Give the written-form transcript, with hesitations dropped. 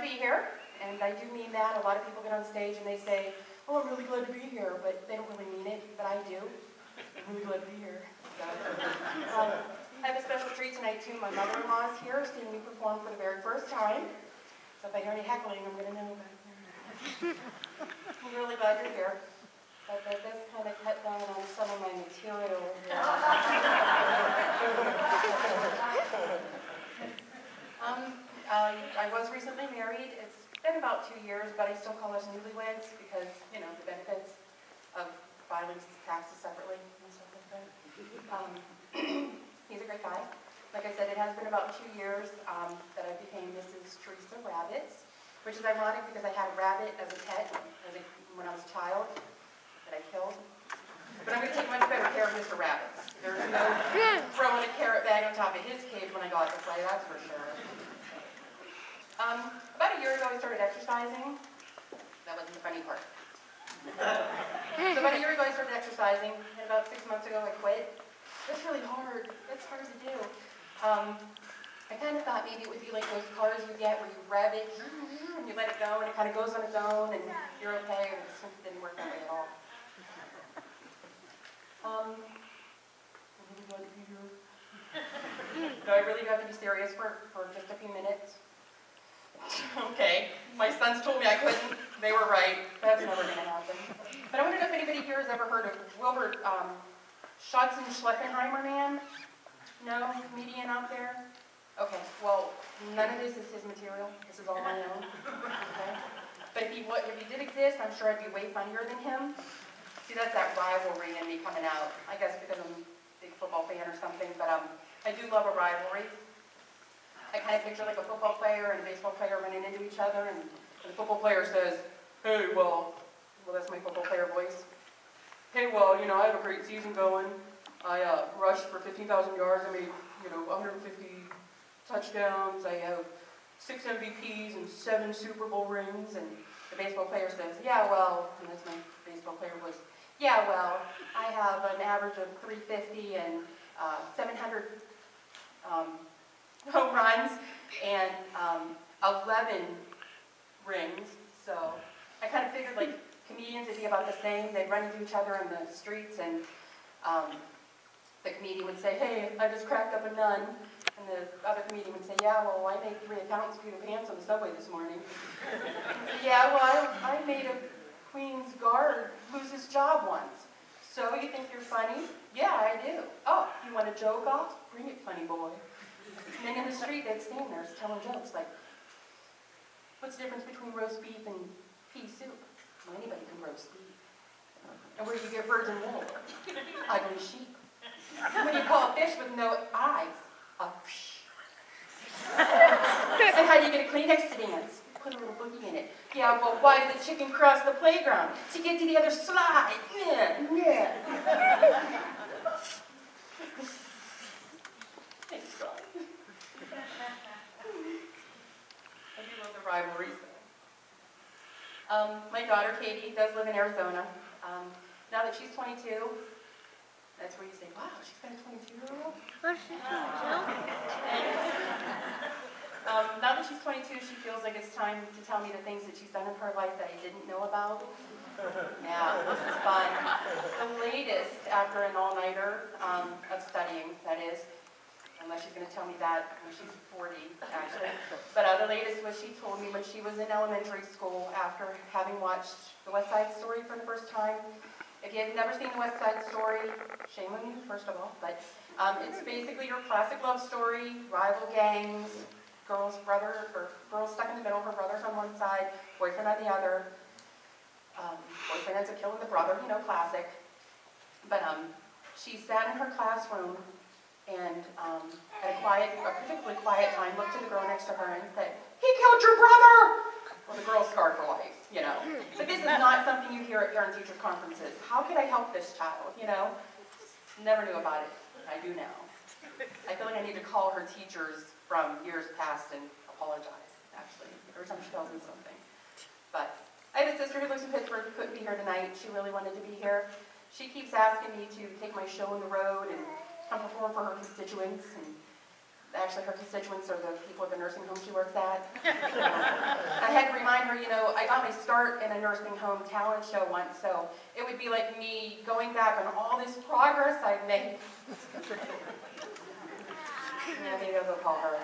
to be here, and I do mean that. A lot of people get on stage and they say, oh, I'm really glad to be here, but they don't really mean it, but I do. I'm really glad to be here. So, I have a special treat tonight, too. My mother-in-law is here, seeing me perform for the very first time. So if I hear any heckling, I'm going to know about it. I'm really glad you're here. But that does kind of cut down on some of my material here. I was recently married. It's been about 2 years, but I still call us newlyweds because, you know, the benefits of filing taxes separately and stuff like that. He's a great guy. Like I said, it has been about 2 years that I became Mrs. Theresa Rabbits, which is ironic because I had a rabbit as a pet when I was a child that I killed. But I'm going to take much better care of Mr. Rabbits. There's no throwing a carrot bag on top of his cage when I go out to play, that's for sure. About a year ago, I started exercising. That wasn't the funny part. So about a year ago, I started exercising, and about 6 months ago, I quit. It's really hard. It's hard to do. I kind of thought maybe it would be like those cars you get where you rev it, and you let it go, and it kind of goes on its own, and you're okay, and it just didn't work that way at all. No, I really do have to be serious for just a few minutes. Okay, my sons told me I couldn't. They were right. That's never going to happen. But I want to know if anybody here has ever heard of Wilbert Schotzenschleckenheimer man? No? Comedian out there? Okay, well, none of this is his material. This is all my own. Okay? But if he did exist, I'm sure I'd be way funnier than him. See, that's that rivalry in me coming out. I guess because I'm a big football fan or something, but I do love a rivalry. I kind of picture like a football player and a baseball player running into each other, and the football player says, hey, well, that's my football player voice. Hey, well, you know, I had a great season going. I rushed for 15,000 yards. I made, 150 touchdowns. I have 6 MVPs and 7 Super Bowl rings. And the baseball player says, yeah, well, and that's my baseball player voice. Yeah, well, I have an average of 350 and 700 home runs and 11 rings. So I kind of figured like comedians would be about the same. They'd run into each other in the streets, and the comedian would say, hey, I just cracked up a nun. And the other comedian would say, yeah, well, I made 3 accountants pee their pants on the subway this morning. Yeah, well, I made a Queen's Guard lose his job once. So you think you're funny? Yeah, I do. Oh, you want a joke off? Bring it, funny boy. And then in the street, they'd stand there telling jokes like, what's the difference between roast beef and pea soup? Well, anybody can roast beef. And where do you get virgin wool? Ugly sheep. And what do you call a fish with no eyes? A psh. And how do you get a Kleenex to dance? Put a little boogie in it. Yeah, well, why did the chicken cross the playground? To get to the other slide. Yeah, yeah. Thanks, God. I do love the rivalries. My daughter, Katie, does live in Arizona. Now that she's 22, that's where you say, wow, she's got a 22-year-old? What's she 22? Now that she's 22, she feels like it's time to tell me the things that she's done in her life that I didn't know about. Yeah, this is fun. The latest, after an all-nighter of studying, that is, unless she's going to tell me that when she's 40, actually. But the latest was she told me when she was in elementary school after having watched The West Side Story for the first time. If you have never seen The West Side Story, shame on you, first of all, but it's basically your classic love story, rival gangs, girls stuck in the middle, her brother's on one side, boyfriend on the other. Boyfriend ends up killing the brother, classic. But she sat in her classroom and at a particularly quiet time, looked at the girl next to her and said, he killed your brother! Well, the girl's scarred for life, But this is not something you hear at parent-teacher conferences. How could I help this child, Never knew about it. I do now. I feel like I need to call her teachers from years past and apologize, actually, every time she tells me something. But I have a sister who lives in Pittsburgh who couldn't be here tonight. She really wanted to be here. She keeps asking me to take my show on the road and come perform for her constituents. And actually her constituents are the people at the nursing home she works at. I had to remind her, I got my start in a nursing home talent show once, so it would be like me going back on all this progress I've made. Yeah, maybe I'll go call her.